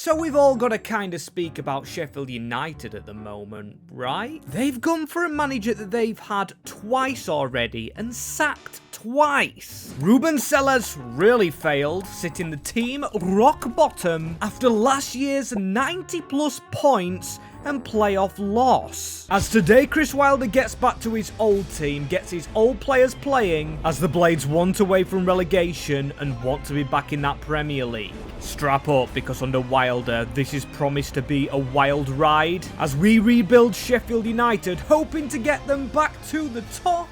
So we've all got to kind of speak about Sheffield United at the moment, right? They've gone for a manager that they've had twice already and sacked twice. Ruben Sellers really failed, sitting the team rock bottom after last year's 90+ points and playoff loss. As today Chris Wilder gets back to his old team, gets his old players playing, as the Blades want away from relegation and want to be back in that Premier League. Strap up, because under Wilder, this is promised to be a wild ride, as we rebuild Sheffield United, hoping to get them back to the top.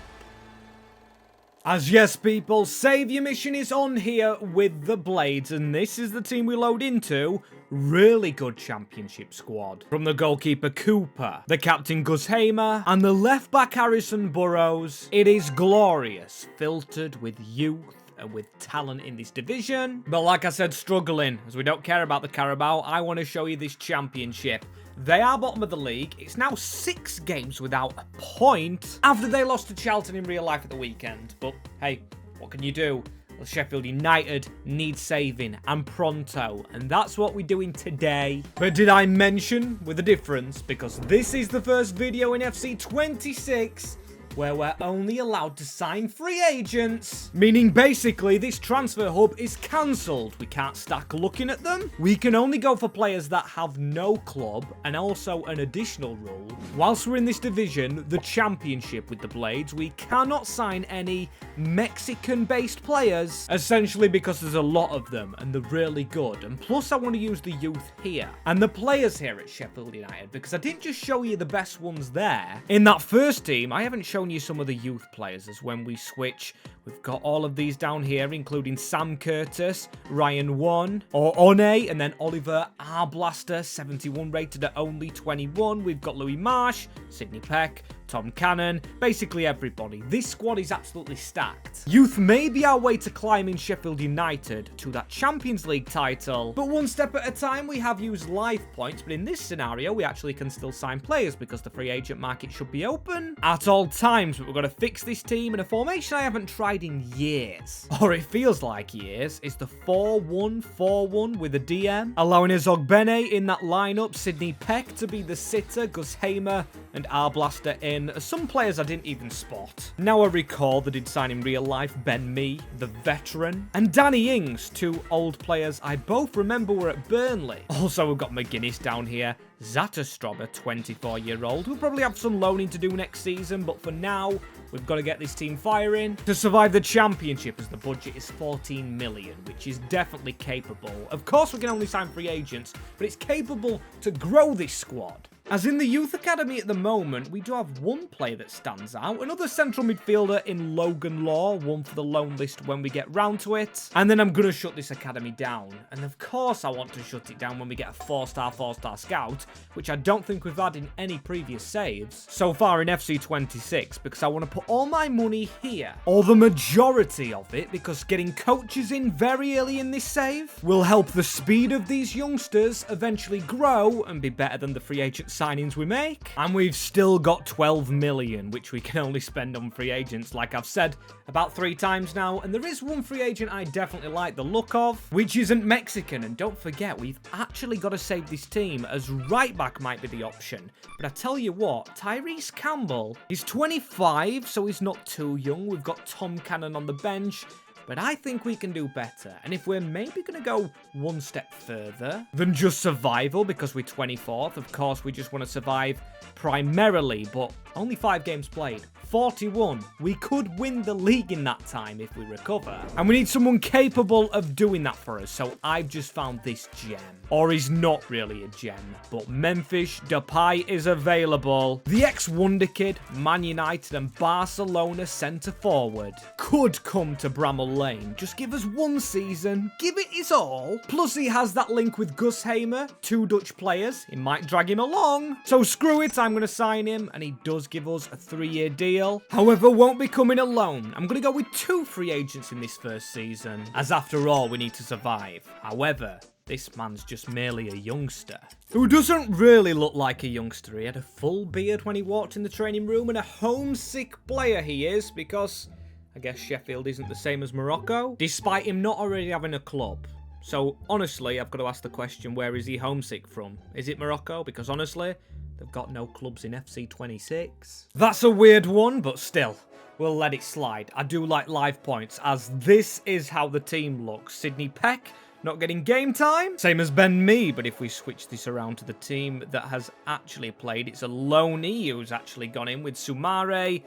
As yes people, Saviour Mission is on here with the Blades, and this is the team we load into. Really good championship squad. From the goalkeeper Cooper, the captain Gus Hamer, and the left back Harrison Burrows. It is glorious, filtered with youth and with talent in this division. But like I said, struggling, as we don't care about the Carabao. I want to show you this championship. They are bottom of the league. It's now 6 games without a point after they lost to Charlton in real life at the weekend. But hey, what can you do? Well, Sheffield United need saving, and pronto, and that's what we're doing today. But did I mention with a difference? Because this is the first video in FC26 where we're only allowed to sign free agents. Meaning basically this transfer hub is cancelled. We can't stack looking at them. We can only go for players that have no club, and also an additional rule. Whilst we're in this division, the championship with the Blades, we cannot sign any Mexican-based players, essentially because there's a lot of them and they're really good. And plus I want to use the youth here and the players here at Sheffield United, because I didn't just show you the best ones there. In that first team, I haven't shown you some of the youth players, as when we switch, we've got all of these down here, including Sam Curtis, Ryan One, or One, and then Oliver Arblaster, 71 rated at only 21. We've got Louis Marsh, Sidney Peck, Tom Cannon, basically everybody. This squad is absolutely stacked. Youth may be our way to climbing Sheffield United to that Champions League title, but one step at a time. We have used life points, but in this scenario, we actually can still sign players because the free agent market should be open at all times. But we're going to fix this team in a formation I haven't tried in years, or it feels like years. It's the 4-1-4-1 with a DM, allowing us Ogbene in that lineup, Sidney Peck to be the sitter, Gus Hamer and Arblaster in. Some players I didn't even spot. Now I recall that did sign in real life Ben Mee, the veteran, and Danny Ings, 2 old players I both remember were at Burnley. Also, we've got McGuinness down here, Zatterstrom, a 24-year-old, who'll probably have some loaning to do next season, but for now, we've got to get this team firing to survive the championship, as the budget is 14 million, which is definitely capable. Of course, we can only sign free agents, but it's capable to grow this squad. As in the youth academy at the moment, we do have one player that stands out, another central midfielder in Logan Law, one for the loan list when we get round to it. And then I'm going to shut this academy down. And of course I want to shut it down when we get a 4-star scout, which I don't think we've had in any previous saves so far in FC26, because I want to put all my money here, or the majority of it, because getting coaches in very early in this save will help the speed of these youngsters eventually grow and be better than the free agent signings we make. And we've still got 12 million, which we can only spend on free agents, like I've said about 3 times now. And there is one free agent I definitely like the look of, which isn't Mexican. And don't forget, we've actually got to save this team, as right back might be the option. But I tell you what, Tyrese Campbell is 25, so he's not too young. We've got Tom Cannon on the bench, but I think we can do better. And if we're maybe going to go one step further than just survival, because we're 24th, of course we just want to survive primarily, but only 5 games played. 41. We could win the league in that time if we recover. And we need someone capable of doing that for us. So I've just found this gem. Or he's not really a gem, but Memphis Depay is available. The ex-Wonder Kid, Man United and Barcelona centre forward, could come to Bramall Lane. Just give us 1 season. Give it his all. Plus he has that link with Gus Hamer, 2 Dutch players. It might drag him along. So screw it, I'm going to sign him. And he does give us a 3-year deal. However, won't be coming alone. I'm going to go with 2 free agents in this first season, as after all, we need to survive. However, this man's just merely a youngster who doesn't really look like a youngster. He had a full beard when he walked in the training room, and a homesick player he is, because I guess Sheffield isn't the same as Morocco, despite him not already having a club. So, honestly, I've got to ask the question, where is he homesick from? Is it Morocco? Because, honestly, they've got no clubs in FC26. That's a weird one, but still, we'll let it slide. I do like live points, as this is how the team looks. Sidney Peck, not getting game time. Same as Ben Mee, but if we switch this around to the team that has actually played, it's a loanee who's actually gone in with Sumare,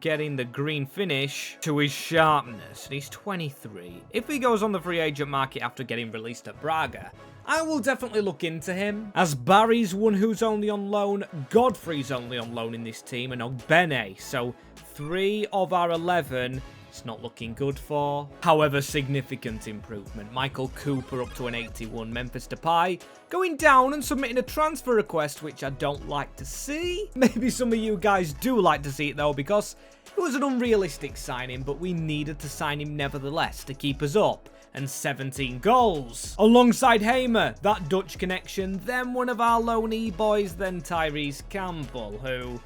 getting the green finish to his sharpness, and he's 23. If he goes on the free agent market after getting released at Braga, I will definitely look into him, as Barry's one who's only on loan, Godfrey's only on loan in this team, and Ogbene, so 3 of our 11 it's not looking good for. However, significant improvement. Michael Cooper up to an 81. Memphis Depay going down and submitting a transfer request, which I don't like to see. Maybe some of you guys do like to see it though, because it was an unrealistic signing, but we needed to sign him nevertheless to keep us up. And 17 goals. Alongside Hamer, that Dutch connection, then one of our loanee boys, then Tyrese Campbell, who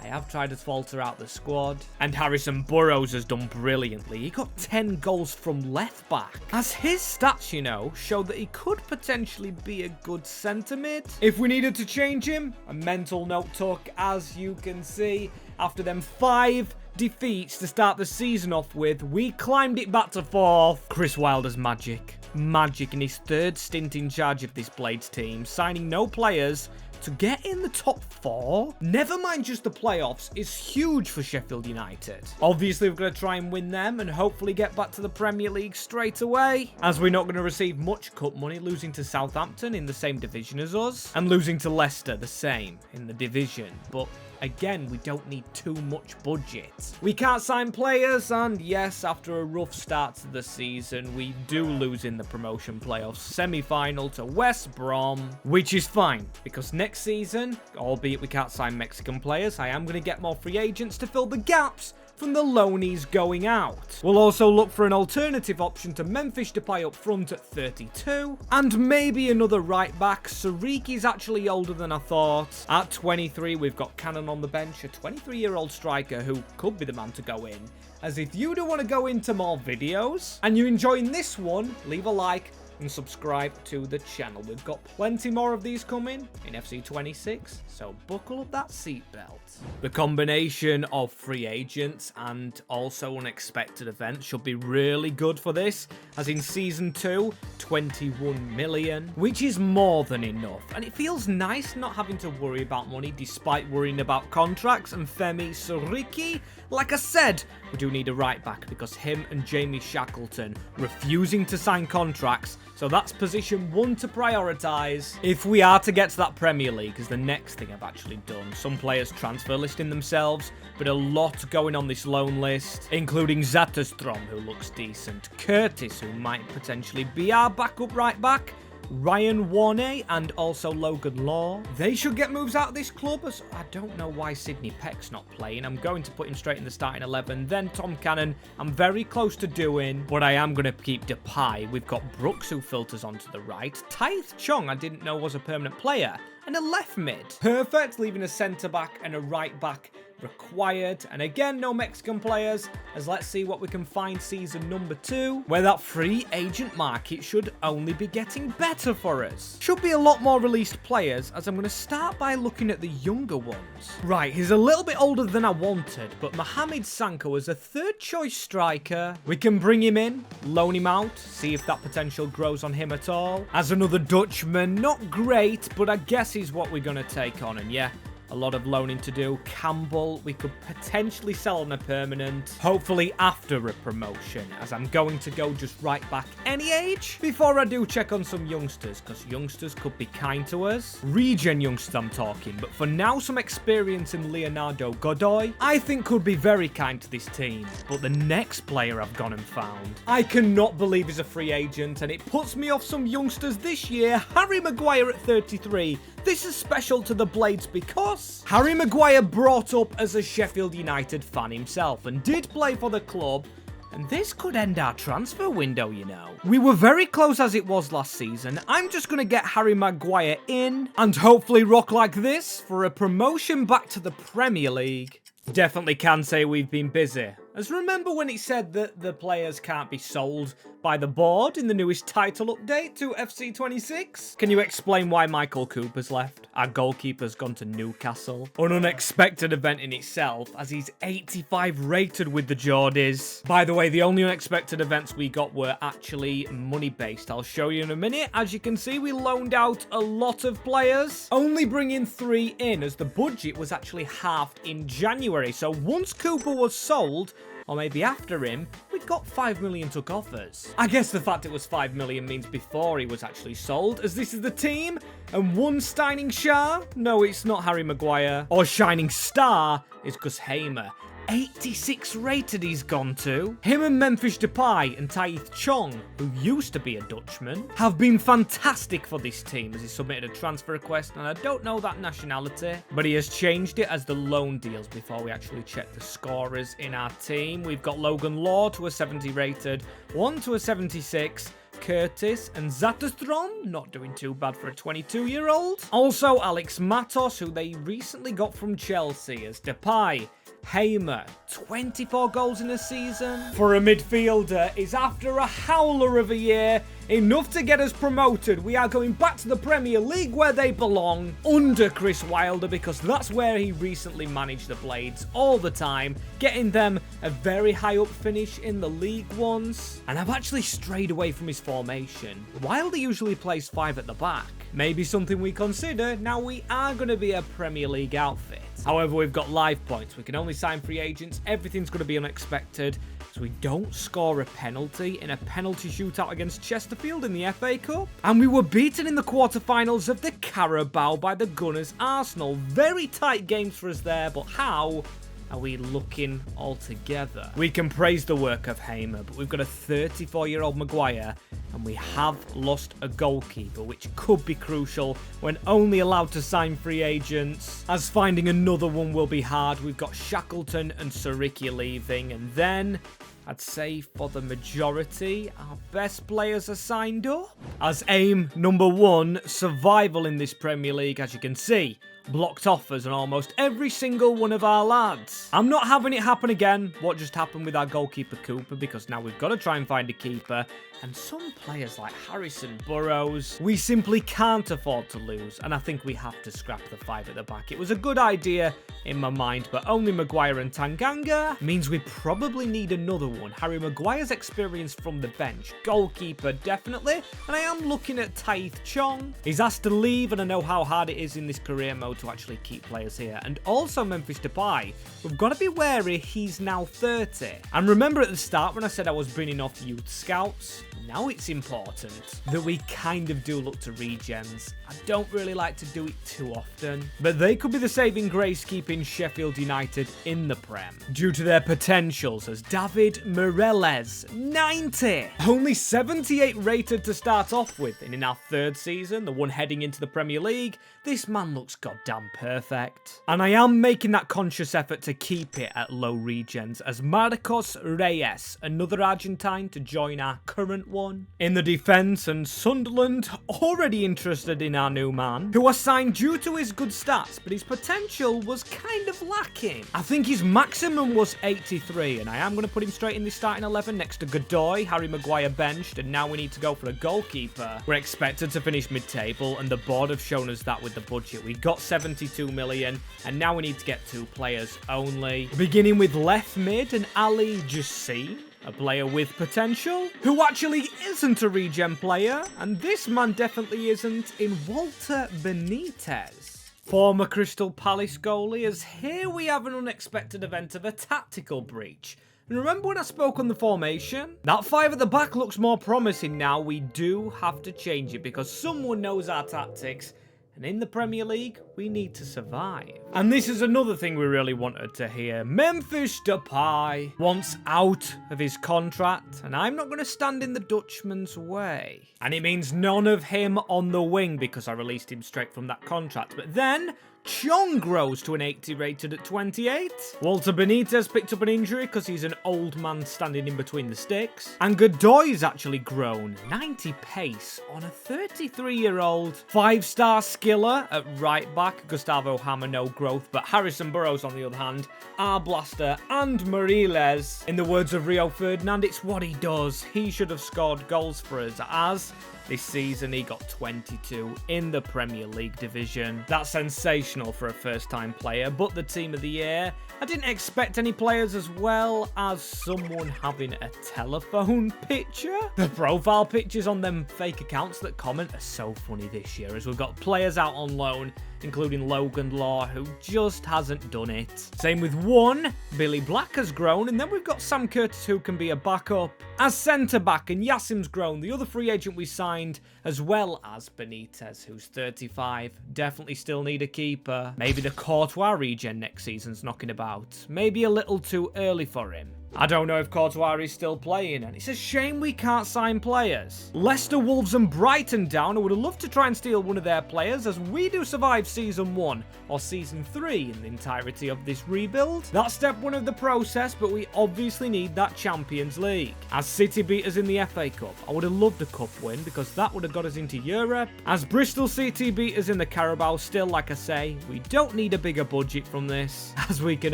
I have tried to falter out the squad. And Harrison Burrows has done brilliantly. He got 10 goals from left back. As his stats, you know, show that he could potentially be a good centre mid. If we needed to change him, a mental note took, as you can see, after them 5 defeats to start the season off with, we climbed it back to 4th. Chris Wilder's magic. Magic in his 3rd stint in charge of this Blades team, signing no players to get in the top 4, never mind just the playoffs, is huge for Sheffield United. Obviously, we're going to try and win them and hopefully get back to the Premier League straight away, as we're not going to receive much cup money, losing to Southampton in the same division as us, and losing to Leicester the same in the division. But again, we don't need too much budget. We can't sign players, and yes, after a rough start to the season, we do lose in the promotion playoffs semi-final to West Brom, which is fine, because next season, albeit we can't sign Mexican players, I am going to get more free agents to fill the gaps from the loanees going out. We'll also look for an alternative option to Memphis Depay up front at 32, and maybe another right back. Sariki's actually older than I thought. At 23, we've got Cannon on the bench, a 23-year-old striker who could be the man to go in. As if you do want to go into more videos, and you're enjoying this one, leave a like and subscribe to the channel. We've got plenty more of these coming in FC26, so buckle up that seatbelt. The combination of free agents and also unexpected events should be really good for this, as in Season 2, 21 million, which is more than enough, and it feels nice not having to worry about money despite worrying about contracts. And Femi Suriki, like I said, we do need a right back because him and Jamie Shackleton refusing to sign contracts, so that's position 1 to prioritise if we are to get to that Premier League, is the next thing I've actually done. Some players transfer listing themselves, but a lot going on this loan list, including Zatterstrom, who looks decent, Curtis, who might potentially be our backup right back, Ryan Warney, and also Logan Law. They should get moves out of this club, as I don't know why Sidney Peck's not playing. I'm going to put him straight in the starting 11. Then Tom Cannon, I'm very close to doing, but I am going to keep Depay. We've got Brooks, who filters onto the right. Taith Chong, I didn't know was a permanent player. And a left mid. Perfect, leaving a centre-back and a right-back required. And again, no Mexican players, as let's see what we can find season number 2, where that free agent market should only be getting better for us. Should be a lot more released players, as I'm going to start by looking at the younger ones. Right, he's a little bit older than I wanted, but Mohamed Sanko is a 3rd choice striker. We can bring him in, loan him out, see if that potential grows on him at all. As another Dutchman, not great, but I guess he's what we're going to take on, and yeah, a lot of loaning to do. Campbell, we could potentially sell on a permanent, hopefully after a promotion, as I'm going to go just right back any age. Before I do check on some youngsters, because youngsters could be kind to us. Regen youngsters I'm talking, but for now some experience in Leonardo Godoy, I think could be very kind to this team. But the next player I've gone and found, I cannot believe is a free agent, and it puts me off some youngsters this year. Harry Maguire at 33. This is special to the Blades because Harry Maguire brought up as a Sheffield United fan himself and did play for the club, and this could end our transfer window, you know. We were very close as it was last season. I'm just going to get Harry Maguire in and hopefully rock like this for a promotion back to the Premier League. Definitely can say we've been busy. As remember when it said that the players can't be sold by the board in the newest title update to FC26? Can you explain why Michael Cooper's left? Our goalkeeper's gone to Newcastle. An unexpected event in itself, as he's 85 rated with the Geordies. By the way, the only unexpected events we got were actually money-based. I'll show you in a minute. As you can see, we loaned out a lot of players, only bringing 3 in, as the budget was actually halved in January. So once Cooper was sold, or maybe after him, we'd got 5 million took offers. I guess the fact it was 5 million means before he was actually sold, as this is the team, and one Shining Shah? No, it's not Harry Maguire. Or Shining Star is Gus Hamer. 86 rated he's gone to. Him and Memphis Depay and Taith Chong, who used to be a Dutchman, have been fantastic for this team, as he submitted a transfer request, and I don't know that nationality, but he has changed it as the loan deals before we actually check the scorers in our team. We've got Logan Law to a 70 rated, one to a 76, Curtis and Zatastron, not doing too bad for a 22-year-old. Also, Alex Matos, who they recently got from Chelsea, as Depay. Hamer, 24 goals in a season. For a midfielder, is after a howler of a year, enough to get us promoted. We are going back to the Premier League where they belong, under Chris Wilder, because that's where he recently managed the Blades all the time, getting them a very high up finish in the league once. And I've actually strayed away from his formation. Wilder usually plays 5 at the back. Maybe something we consider now we are going to be a Premier League outfit. However, we've got live points. We can only sign free agents. Everything's going to be unexpected. So we don't score a penalty in a penalty shootout against Chesterfield in the FA Cup. And we were beaten in the quarterfinals of the Carabao by the Gunners Arsenal. Very tight games for us there, but how are we looking altogether? We can praise the work of Hamer, but we've got a 34-year-old Maguire, and we have lost a goalkeeper, which could be crucial when only allowed to sign free agents, as finding another one will be hard. We've got Shackleton and Sariki leaving, and then I'd say for the majority, our best players are signed up. As aim number 1, survival in this Premier League, as you can see. Blocked offers on almost every single one of our lads. I'm not having it happen again, what just happened with our goalkeeper Cooper, because now we've got to try and find a keeper. And some players like Harrison Burrows, we simply can't afford to lose, and I think we have to scrap the 5 at the back. It was a good idea in my mind, but only Maguire and Tanganga means we probably need another one. Harry Maguire's experience from the bench. Goalkeeper, definitely. And I am looking at Taith Chong. He's asked to leave, and I know how hard it is in this career mode to actually keep players here. And also Memphis Depay. We've got to be wary, he's now 30. And remember at the start when I said I was bringing off youth scouts? Now it's important that we kind of do look to regens. I don't really like to do it too often, but they could be the saving grace keeping Sheffield United in the Prem, due to their potentials, as David Moreles, 90. Only 78 rated to start off with, and in our 3rd season, the one heading into the Premier League, this man looks goddamn perfect. And I am making that conscious effort to keep it at low regens, as Marcos Reyes, another Argentine to join our current one. In the defence, and Sunderland already interested in our new man, who was signed due to his good stats, but his potential was kind of lacking. I think his maximum was 83, and I am going to put him straight in the starting 11 next to Godoy. Harry Maguire benched, and now we need to go for a goalkeeper. We're expected to finish mid-table, and the board have shown us that with the budget. We got 72 million, and now we need to get 2 players only. Beginning with left mid and Ali Jassim, a player with potential, who actually isn't a regen player, and this man definitely isn't, in Walter Benitez. Former Crystal Palace goalie, as here we have an unexpected event of a tactical breach. And remember when I spoke on the formation? That 5 at the back looks more promising now. We do have to change it because someone knows our tactics. And in the Premier League, we need to survive. And this is another thing we really wanted to hear. Memphis Depay wants out of his contract, and I'm not going to stand in the Dutchman's way. And it means none of him on the wing because I released him straight from that contract. But then, Chong grows to an 80 rated at 28. Walter Benitez picked up an injury because he's an old man standing in between the sticks. And Godoy's actually grown 90 pace on a 33-year-old. 5-star skiller at right back. Gustavo Hammer, no growth, but Harrison Burrows on the other hand, Blaster and Moriles. In the words of Rio Ferdinand, it's what he does. He should have scored goals for us, as this season he got 22 in the Premier League division. That's sensational for a first-time player, but the team of the year. I didn't expect any players as well as someone having a telephone picture. The profile pictures on them fake accounts that comment are so funny this year, as we've got players out on loan, including Logan Law, who just hasn't done it. Same with one, Billy Black has grown, and then we've got Sam Curtis, who can be a backup as centre-back, and Yassim's grown, the other free agent we signed, as well as Benitez, who's 35. Definitely still need a keeper. Maybe the Courtois regen next season's knocking about. Maybe a little too early for him. I don't know if Courtois is still playing, and it's a shame we can't sign players. Leicester, Wolves and Brighton down. I would have loved to try and steal one of their players, as we do survive Season 1 or Season 3 in the entirety of this rebuild. That's step 1 of the process, but we obviously need that Champions League. As City beat us in the FA Cup, I would have loved a cup win, because that would have got us into Europe. As Bristol City beat us in the Carabao, still, like I say, we don't need a bigger budget from this, as we can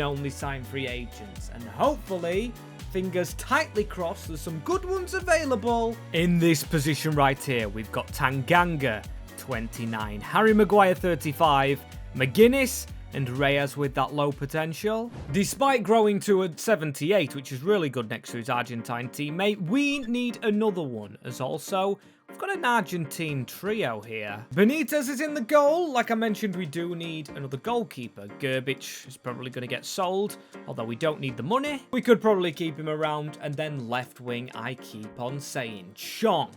only sign free agents, and hopefully, fingers tightly crossed, there's some good ones available. In this position right here, we've got Tanganga, 29, Harry Maguire, 35, McGuinness, and Reyes with that low potential. Despite growing to a 78, which is really good next to his Argentine teammate, we need another one, as also we've got an Argentine trio here. Benitez is in the goal. Like I mentioned, we do need another goalkeeper. Gerbic is probably going to get sold, although we don't need the money. We could probably keep him around. And then left wing, I keep on saying Chong.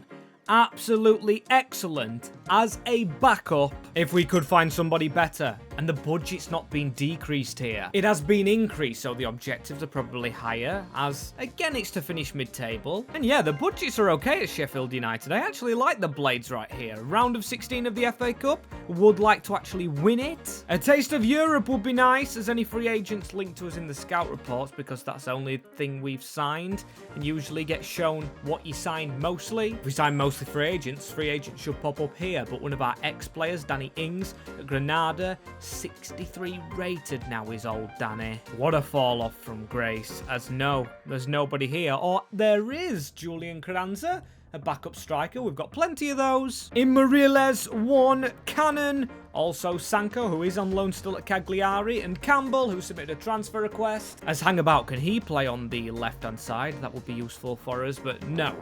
Absolutely excellent as a backup if we could find somebody better. And the budget's not been decreased here. It has been increased, so the objectives are probably higher, as, again, it's to finish mid-table. And yeah, the budgets are okay at Sheffield United. I actually like the Blades right here. Round of 16 of the FA Cup. Would like to actually win it. A taste of Europe would be nice, as any free agents linked to us in the scout reports, because that's the only thing we've signed, and usually get shown what you signed mostly. If we sign mostly free agents should pop up here, but one of our ex-players, Danny Ings, at Granada, 63 rated now is old Danny. What a fall off from grace, as no, there's nobody here. Or there is Julian Carranza, a backup striker. We've got plenty of those. In Moriles, one Cannon. Also Sanko, who is on loan still at Cagliari, and Campbell, who submitted a transfer request. As Hangabout, can he play on the left-hand side? That would be useful for us, but no.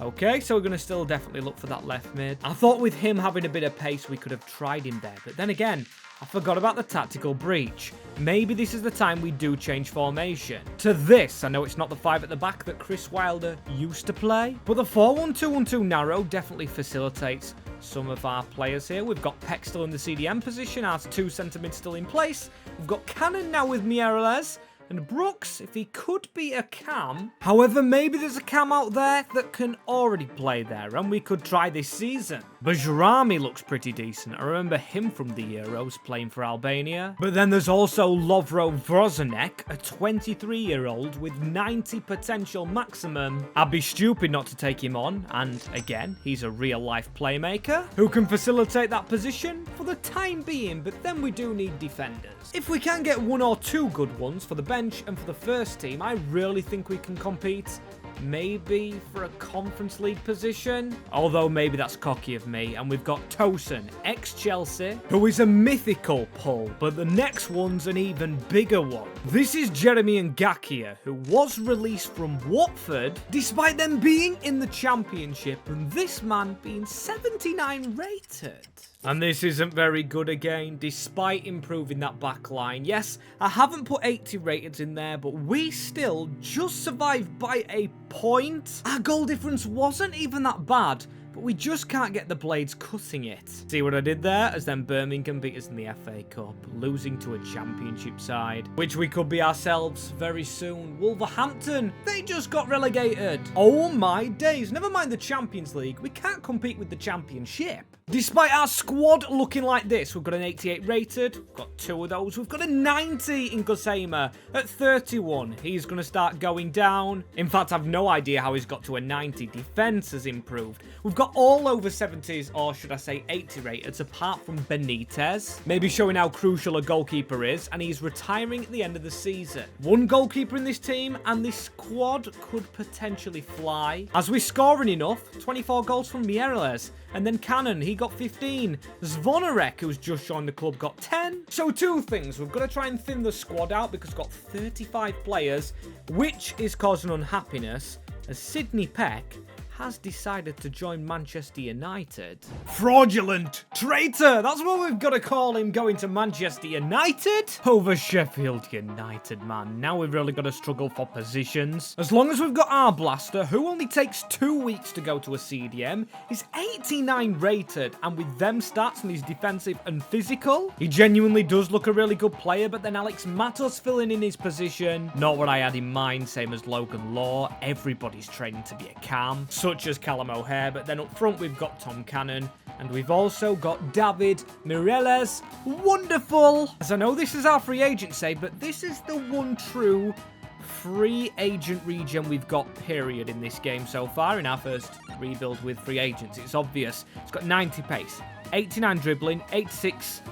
Okay, so we're going to still definitely look for that left mid. I thought with him having a bit of pace, we could have tried him there. But then again, I forgot about the tactical breach. Maybe this is the time we do change formation. To this, I know it's not the 5 at the back that Chris Wilder used to play, but the 4-1-2-1-2 narrow definitely facilitates some of our players here. We've got Peck still in the CDM position, our 2 centre mids still in place. We've got Cannon now with Mieres. And Brooks, if he could be a cam. However, maybe there's a cam out there that can already play there, and we could try this season. Bajrami looks pretty decent. I remember him from the Euros playing for Albania. But then there's also Lovro Vrozenek, a 23-year-old with 90 potential maximum. I'd be stupid not to take him on, and again, he's a real-life playmaker who can facilitate that position for the time being, but then we do need defenders. If we can get 1 or 2 good ones for the bench and for the first team, I really think we can compete. Maybe for a Conference League position. Although maybe that's cocky of me. And we've got Tosin, ex-Chelsea, who is a mythical pull, but the next one's an even bigger one. This is Jeremy Ngakia, who was released from Watford, despite them being in the Championship, and this man being 79 rated. And this isn't very good again, despite improving that back line. Yes, I haven't put 80 rated in there, but we still just survived by a point. Our goal difference wasn't even that bad, but we just can't get the Blades cutting it. See what I did there? As then Birmingham beat us in the FA Cup, losing to a Championship side, which we could be ourselves very soon. Wolverhampton, they just got relegated. Oh my days, never mind the Champions League, we can't compete with the Championship. Despite our squad looking like this, we've got an 88 rated, we've got 2 of those, we've got a 90 in Gus Hamer at 31. He's going to start going down. In fact, I've no idea how he's got to a 90. Defense has improved. We've got all over 70s, or should I say 80 rated, apart from Benitez. Maybe showing how crucial a goalkeeper is, and he's retiring at the end of the season. 1 goalkeeper in this team, and this squad could potentially fly. As we're scoring enough, 24 goals from Mieres. And then Cannon, he got 15. Zvonarek, who's just joined the club, got 10. So 2 things. We've got to try and thin the squad out because we've got 35 players, which is causing unhappiness, as Sidney Peck has decided to join Manchester United. Fraudulent traitor! That's what we've got to call him, going to Manchester United over Sheffield United, man. Now we've really got to struggle for positions. As long as we've got our blaster, who only takes 2 weeks to go to a CDM, is 89 rated, and with them stats and his defensive and physical, he genuinely does look a really good player, but then Alex Matos filling in his position, not what I had in mind, same as Logan Law. Everybody's training to be a cam, such as Callum O'Hare, but then up front we've got Tom Cannon, and we've also got David Mireles. Wonderful! As I know this is our free agency, but this is the one true free agent regen we've got, period, in this game so far, in our first rebuild with free agents. It's obvious. It's got 90 pace, 89 dribbling, 86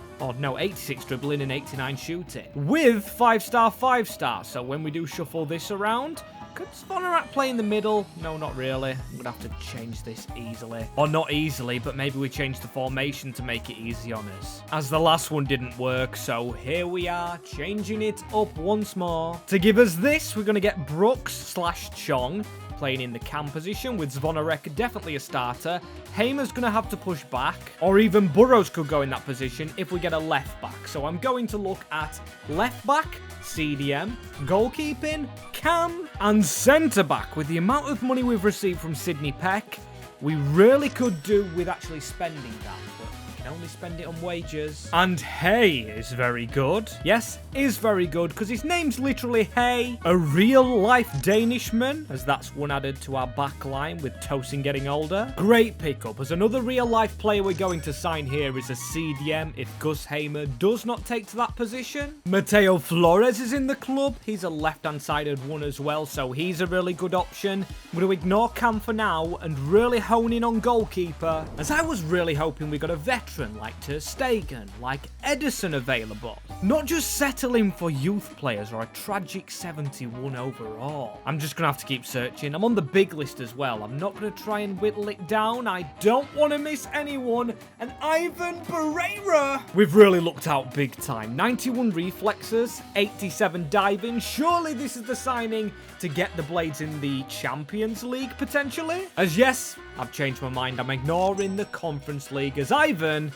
dribbling and 89 shooting, with 5-star, 5-star. So when we do shuffle this around, could Zvonarek play in the middle? No, not really. I'm going to have to change this easily. Or not easily, but maybe we change the formation to make it easy on us, as the last one didn't work. So here we are, changing it up once more. To give us this, we're going to get Brooks/Chong playing in the cam position, with Zvonarek definitely a starter. Hamer's going to have to push back, or even Burrows could go in that position if we get a left back. So I'm going to look at left back, CDM, goalkeeping, cam, and centre back. With the amount of money we've received from Sidney Peck, we really could do with actually spending that, but we can only spend it on wages. And Hay is very good. Yes, is very good, because his name's literally Hay. A real-life Danishman, as that's one added to our back line with Tosin getting older. Great pickup, as another real-life player we're going to sign here is a CDM if Gus Hamer does not take to that position. Mateo Flores is in the club. He's a left-hand-sided one as well, so he's a really good option. I'm going to ignore Cam for now and really hone in on goalkeeper, as I was really hoping we got a veteran like Ter Stegen, like Edison available. Not just settling for youth players or a tragic 71 overall. I'm just going to have to keep searching. I'm on the big list as well. I'm not going to try and whittle it down. I don't want to miss anyone. And Ivan Barreira. We've really looked out big time. 91 reflexes, 87 diving. Surely this is the signing to get the Blades in the Champions League, potentially? As yes, I've changed my mind. I'm ignoring the Conference League, as Ivan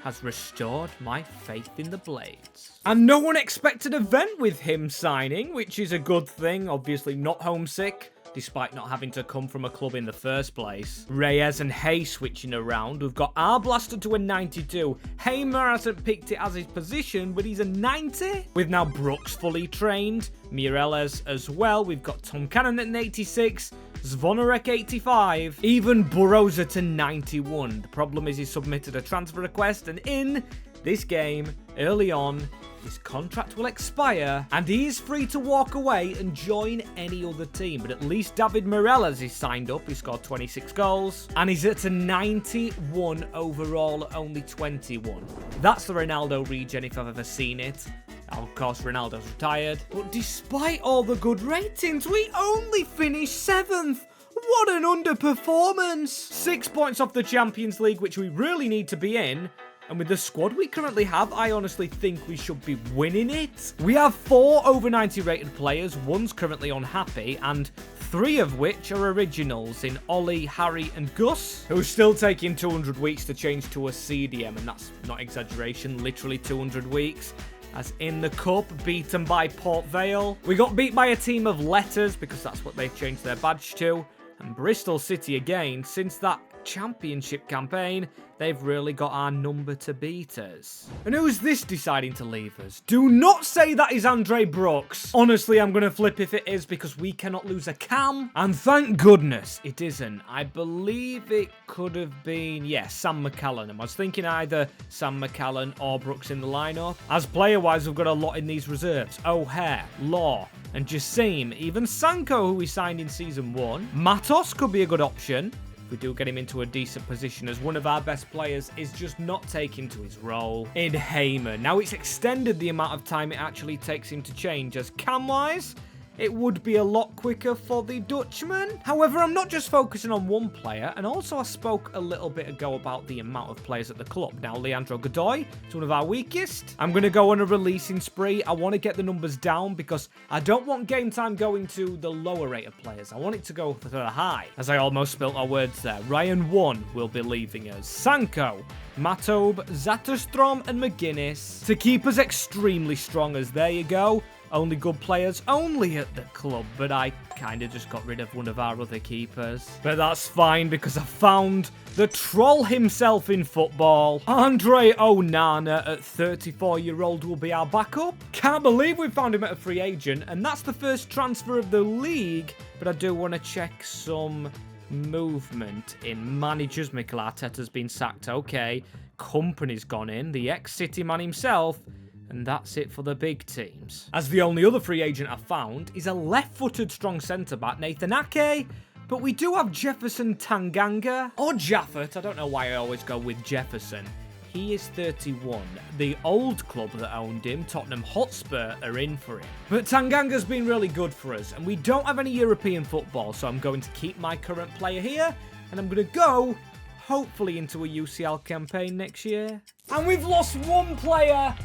has restored my faith in the Blades. And no one expected an event with him signing, which is a good thing. Obviously not homesick, despite not having to come from a club in the first place. Reyes and Hay switching around. We've got our blaster to a 92. Hamer hasn't picked it as his position, but he's a 90. With now Brooks fully trained. Mireles as well. We've got Tom Cannon at an 86. Zvonarek 85. Even Burrows at a 91. The problem is he submitted a transfer request, and in this game, early on, his contract will expire, and he is free to walk away and join any other team. But at least David Mireles is signed up. He scored 26 goals, and he's at a 91 overall at only 21. That's the Ronaldo regen if I've ever seen it. Of course, Ronaldo's retired. But despite all the good ratings, we only finished 7th. What an underperformance. 6 points off the Champions League, which we really need to be in. And with the squad we currently have, I honestly think we should be winning it. We have 4 over 90 rated players. One's currently unhappy, and 3 of which are originals in Ollie, Harry, and Gus, who's still taking 200 weeks to change to a CDM, and that's not exaggeration, literally 200 weeks. As in the Cup, beaten by Port Vale. We got beat by a team of letters, because that's what they've changed their badge to. And Bristol City again, since that championship campaign, they've really got our number to beat us. And who's this deciding to leave us? Do not say that is Andre Brooks. Honestly, I'm going to flip if it is because we cannot lose a cam. And thank goodness it isn't. I believe it could have been, yes, Sam McCallan. I was thinking either Sam McCallan or Brooks in the lineup. As player-wise, we've got a lot in these reserves. O'Hare, Law, and Jassim. Even Sanko, who we signed in Season 1. Matos could be a good option. We do get him into a decent position as one of our best players is just not taking to his role in Hamer. Now, it's extended the amount of time it actually takes him to change, as cam-wise, it would be a lot quicker for the Dutchman. However, I'm not just focusing on one player, and also I spoke a little bit ago about the amount of players at the club. Now, Leandro Godoy is one of our weakest. I'm going to go on a releasing spree. I want to get the numbers down because I don't want game time going to the lower rated players. I want it to go for the high, as I almost spilt our words there. Ryan 1 will be leaving us. Sanko, Matob, Zatterstrom, and McGuinness to keep us extremely strong, as there you go. Only good players only at the club, but I kind of just got rid of one of our other keepers. But that's fine because I found the troll himself in football. Andre Onana at 34-year-old will be our backup. Can't believe we found him at a free agent, and that's the first transfer of the league. But I do want to check some movement in managers. Mikel Arteta's been sacked, okay. Company's gone in, the ex-City man himself. And that's it for the big teams. As the only other free agent I found is a left-footed strong centre-back, Nathan Ake. But we do have Jefferson Tanganga. Or Jaffert, I don't know why I always go with Jefferson. He is 31. The old club that owned him, Tottenham Hotspur, are in for him. But Tanganga's been really good for us. And we don't have any European football, so I'm going to keep my current player here. And I'm going to go, hopefully, into a UCL campaign next year. And we've lost one player.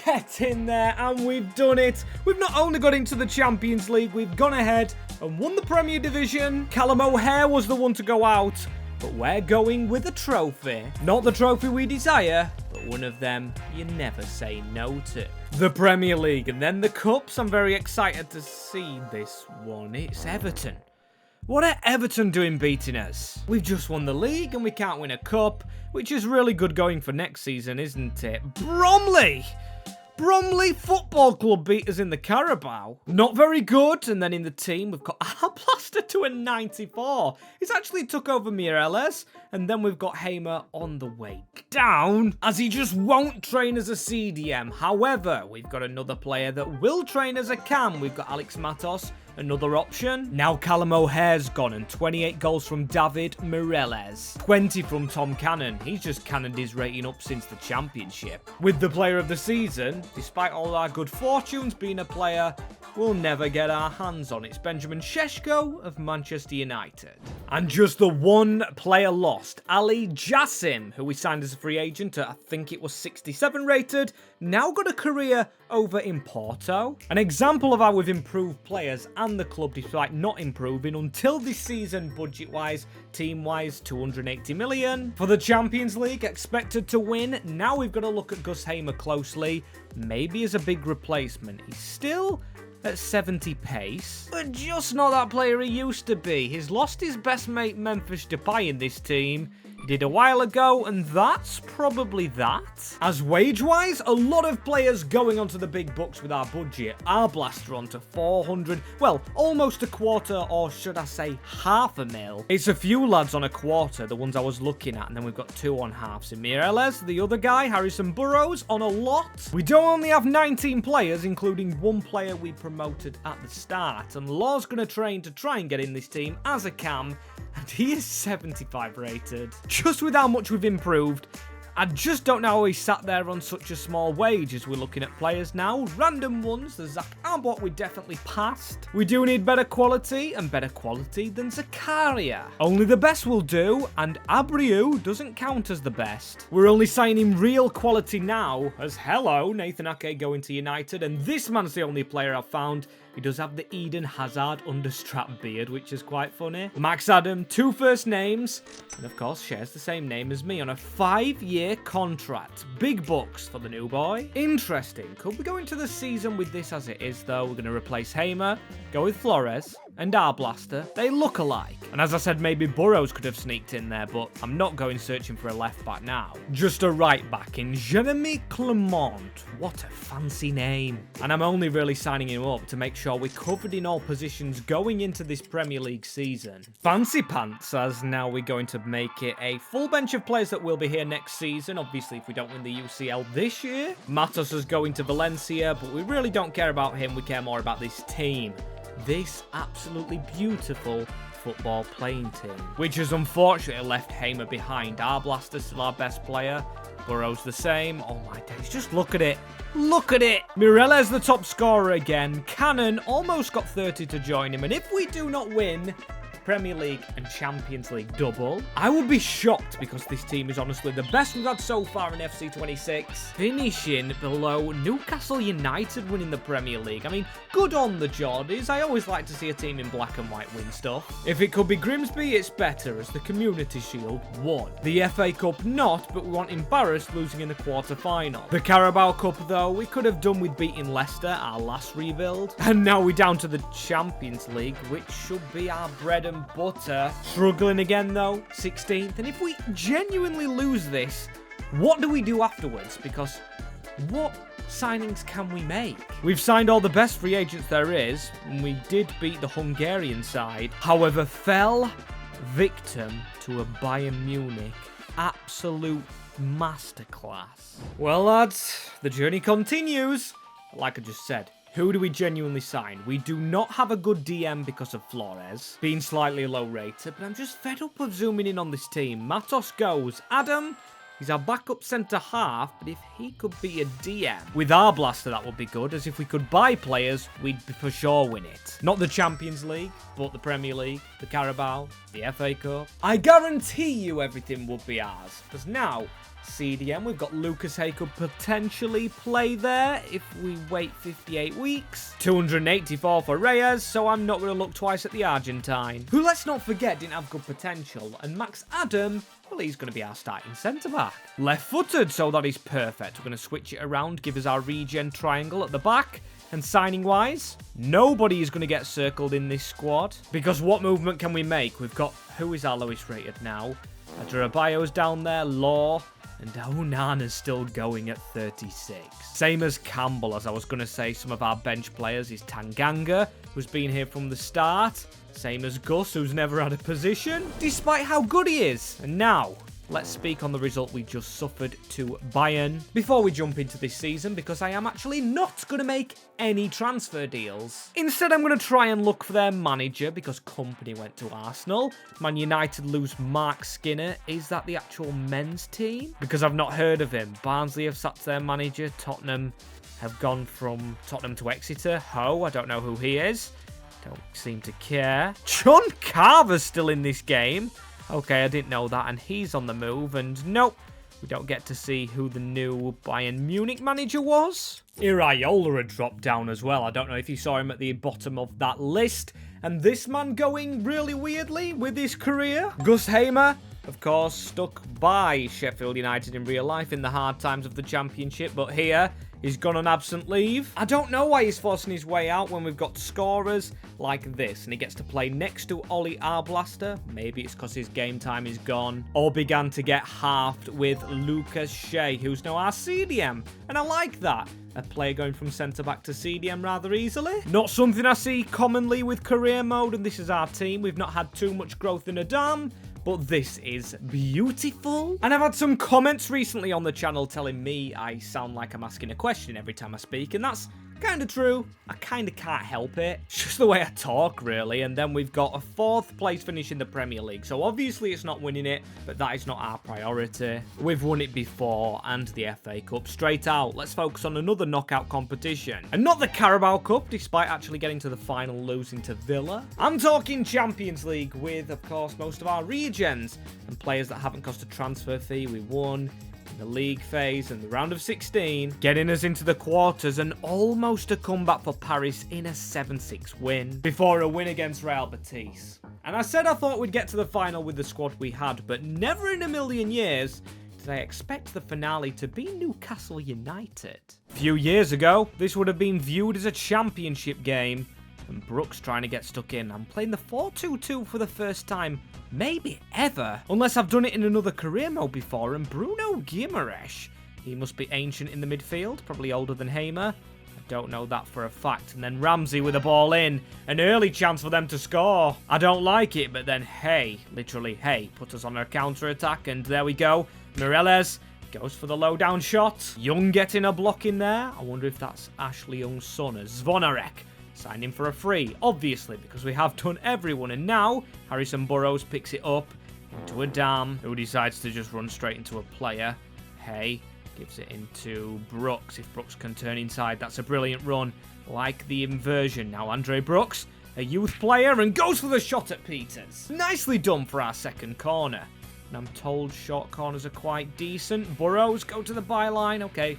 Get in there, and we've done it. We've not only got into the Champions League, we've gone ahead and won the Premier Division. Callum O'Hare was the one to go out, but we're going with a trophy. Not the trophy we desire, but one of them you never say no to. The Premier League, and then the Cups. I'm very excited to see this one. It's Everton. What are Everton doing beating us? We've just won the league and we can't win a cup, which is really good going for next season, isn't it? Bramall Football Club beat us in the Carabao. Not very good. And then in the team, we've got Plaster to a 94. He's actually took over Mireles. And then we've got Hamer on the way down, as he just won't train as a CDM. However, we've got another player that will train as a cam. We've got Alex Matos, another option. Now Callum O'Hare's gone, and 28 goals from David Mireles. 20 from Tom Cannon. He's just cannoned his rating up since the championship. With the player of the season, despite all our good fortunes, being a player we'll never get our hands on. It's Benjamin Šeško of Manchester United. And just the one player lost, Ali Jassim, who we signed as a free agent at, I think it was 67 rated, now got a career over in Porto. An example of how we've improved players and the club despite not improving until this season, budget-wise, team-wise, 280 million. For the Champions League, expected to win. Now we've got to look at Gus Hamer closely, maybe as a big replacement. He's still at 70 pace, but just not that player he used to be. He's lost his best mate Memphis Depay in this team. He did a while ago, and that's probably that. As wage-wise, a lot of players going onto the big bucks with our budget. Our blaster onto 400, well, almost a quarter, or should I say half a mil. It's a few lads on a quarter, the ones I was looking at, and then we've got two on halves. In Mireles, the other guy, Harrison Burrows, on a lot. We don't only have 19 players, including one player we promoted at the start, and Law's going to train to try and get in this team as a cam, and he is 75 rated. Just with how much we've improved, I just don't know how he sat there on such a small wage as we're looking at players now. Random ones, the Zach Arbot we definitely passed. We do need better quality, and better quality than Zakaria. Only the best will do, and Abreu doesn't count as the best. We're only signing real quality now, as hello, Nathan Ake going to United, and this man's the only player I've found. He does have the Eden Hazard understrap beard, which is quite funny. Max Adam, 2 first names, and of course shares the same name as me on a 5-year contract. Big bucks for the new boy. Interesting. Could we go into the season with this as it is, though? We're going to replace Hamer, go with Flores, and Arblaster, they look alike. And as I said, maybe Burrows could have sneaked in there, but I'm not going searching for a left back now. Just a right back in Jeremy Clement. What a fancy name. And I'm only really signing him up to make sure we're covered in all positions going into this Premier League season. Fancy pants, as now we're going to make it a full bench of players that will be here next season. Obviously, if we don't win the UCL this year. Matos is going to Valencia, but we really don't care about him. We care more about this team. This absolutely beautiful football playing team, which has unfortunately left Hamer behind. Arblaster still our best player. Burrows the same. Oh my days, just look at it. Look at it. Mireles the top scorer again. Cannon almost got 30 to join him. And if we do not win Premier League and Champions League double, I would be shocked, because this team is honestly the best we've had so far in FC26. Finishing below Newcastle United winning the Premier League. I mean, good on the Geordies. I always like to see a team in black and white win stuff. If it could be Grimsby, it's better, as the Community Shield won. The FA Cup not, but we weren't embarrassed losing in the quarter-final. The Carabao Cup, though, we could have done with beating Leicester, our last rebuild. And now we're down to the Champions League, which should be our bread and butter. Struggling again though, 16th. And if we genuinely lose this, what do we do afterwards? Because what signings can we make? We've signed all the best free agents there is, and we did beat the Hungarian side. However, fell victim to a Bayern Munich absolute masterclass. Well lads, the journey continues. Like I just said, who do we genuinely sign? We do not have a good DM because of Flores being slightly low rated, but I'm just fed up of zooming in on this team. Matos goes. Adam, he's our backup centre half, but if he could be a DM with Arblaster, that would be good, as if we could buy players, we'd for sure win it. Not the Champions League, but the Premier League, the Carabao, the FA Cup. I guarantee you everything would be ours, because now CDM, we've got Lucas Hay could potentially play there if we wait 58 weeks. 284 for Reyes, so I'm not going to look twice at the Argentine, who, let's not forget, didn't have good potential. And Max Adam, well, he's going to be our starting centre-back. Left-footed, so that is perfect. We're going to switch it around, give us our regen triangle at the back. And signing-wise, nobody is going to get circled in this squad, because what movement can we make? We've got, who is our lowest rated now? Adrabayo's down there, Law. And Onana's still going at 36. Same as Campbell, as I was going to say. Some of our bench players is Tanganga, who's been here from the start. Same as Gus, who's never had a position, despite how good he is. And now, let's speak on the result we just suffered to Bayern before we jump into this season, because I am actually not going to make any transfer deals. Instead, I'm going to try and look for their manager, because Company went to Arsenal. Man United lose Mark Skinner. Is that the actual men's team? Because I've not heard of him. Barnsley have sacked their manager. Tottenham have gone from Tottenham to Exeter. Ho, I don't know who he is. Don't seem to care. John Carver's still in this game. Okay, I didn't know that, and he's on the move, and nope, we don't get to see who the new Bayern Munich manager was. Iraola had dropped down as well. I don't know if you saw him at the bottom of that list. And this man going really weirdly with his career. Gus Hamer, of course, stuck by Sheffield United in real life in the hard times of the Championship, but here, he's gone on absent leave. I don't know why he's forcing his way out when we've got scorers like this, and he gets to play next to Ollie Arblaster. Maybe it's because his game time is gone, or began to get halved with Lucas Shea, who's now our CDM, and I like that. A player going from centre-back to CDM rather easily. Not something I see commonly with career mode, and this is our team. We've not had too much growth in Adam, but this is beautiful. And I've had some comments recently on the channel telling me I sound like I'm asking a question every time I speak, and that's kind of true. I kind of can't help it. It's just the way I talk, really. And then we've got a 4th place finish in the Premier League. So obviously it's not winning it, but that is not our priority. We've won it before, and the FA Cup. Straight out, let's focus on another knockout competition. And not the Carabao Cup, despite actually getting to the final, losing to Villa. I'm talking Champions League with, of course, most of our regens and players that haven't cost a transfer fee. We won in the league phase and the round of 16, getting us into the quarters and almost a comeback for Paris in a 7-6 win before a win against Real Betis. And I said I thought we'd get to the final with the squad we had, but never in a million years did I expect the finale to be Newcastle United. A few years ago, this would have been viewed as a championship game, And Brooks trying to get stuck in. I'm playing the 4-2-2 for the first time, maybe ever. Unless I've done it in another career mode before. And Bruno Guimaraes, he must be ancient in the midfield, probably older than Hamer. I don't know that for a fact. And then Ramsey with the ball in. An early chance for them to score. I don't like it, but then Hay, literally Hay, put us on a counter-attack. And there we go. Mireles goes for the low-down shot. Young getting a block in there. I wonder if that's Ashley Young's son, as Zvonarek signed him for a free, obviously, because we have done everyone. And now, Harrison Burrows picks it up into a Dam, who decides to just run straight into a player. Hay gives it into Brooks. If Brooks can turn inside, that's a brilliant run. Like the inversion. Now, Andre Brooks, a youth player, and goes for the shot at Peters. Nicely done for our second corner. And I'm told short corners are quite decent. Burrows, go to the byline. Okay.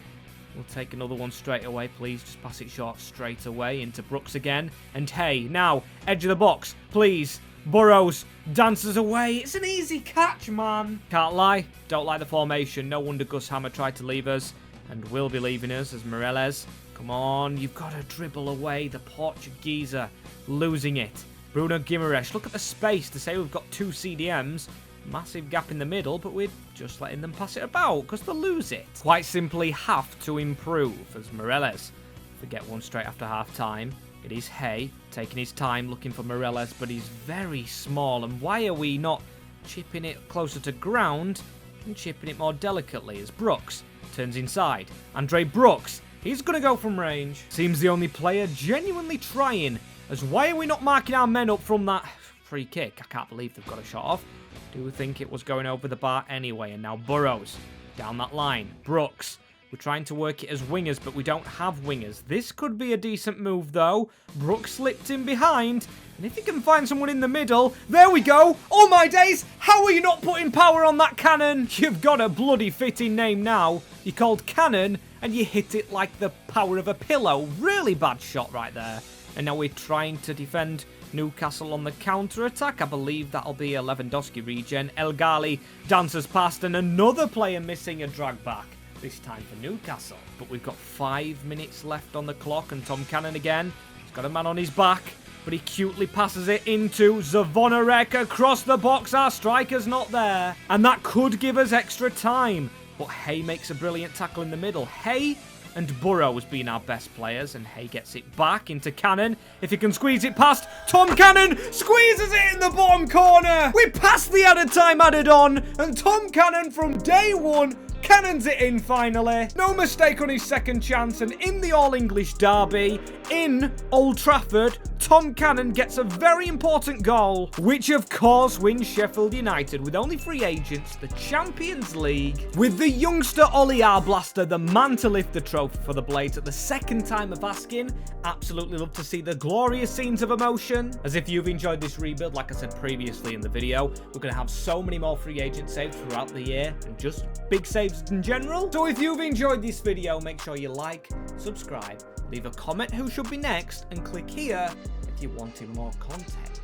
We'll take another one straight away, please. Just pass it short straight away into Brooks again. And Hay, now, edge of the box, please. Burrows dances away. It's an easy catch, man. Can't lie. Don't like the formation. No wonder Gus Hammer tried to leave us. And will be leaving us as Mireles. Come on, you've got to dribble away. The Portugueser losing it. Bruno Guimaraes, look at the space to say we've got 2 CDMs. Massive gap in the middle, but we're just letting them pass it about because they'll lose it. Quite simply have to improve as Mireles forget one straight after half-time. It is Hay taking his time looking for Mireles, but he's very small. And why are we not chipping it closer to ground and chipping it more delicately as Brooks turns inside? Andre Brooks, he's going to go from range. Seems the only player genuinely trying, as why are we not marking our men up from that free kick? I can't believe they've got a shot off. Do think it was going over the bar anyway. And now Burrows down that line. Brooks, we're trying to work it as wingers, but we don't have wingers. This could be a decent move, though. Brooks slipped in behind. And if he can find someone in the middle, there we go. Oh, my days. How are you not putting power on that cannon? You've got a bloody fitting name now. You're called Cannon, and you hit it like the power of a pillow. Really bad shot right there. And now we're trying to defend Newcastle on the counter-attack. I believe that'll be a Lewandowski regen. El Ghali dances past, and another player missing a drag back. This time for Newcastle. But we've got 5 minutes left on the clock, and Tom Cannon again. He's got a man on his back, but he cutely passes it into Zvonarek across the box. Our striker's not there. And that could give us extra time. But Hay makes a brilliant tackle in the middle. Hay and Burrows being our best players, and Hay gets it back into Cannon. If he can squeeze it past, Tom Cannon squeezes it in the bottom corner. We passed the added time added on, and Tom Cannon from day one cannons it in finally. No mistake on his second chance, and in the All-English derby in Old Trafford, Tom Cannon gets a very important goal, which of course wins Sheffield United with only 3 agents the Champions League. With the youngster Ollie Arblaster, the man to lift the trophy for the Blades at the second time of asking. Absolutely love to see the glorious scenes of emotion. As if you've enjoyed this rebuild, like I said previously in the video, we're going to have so many more free agent saves throughout the year, and just big saves in general. So if you've enjoyed this video, make sure you like, subscribe, leave a comment who should be next, and click here if you're wanting more content.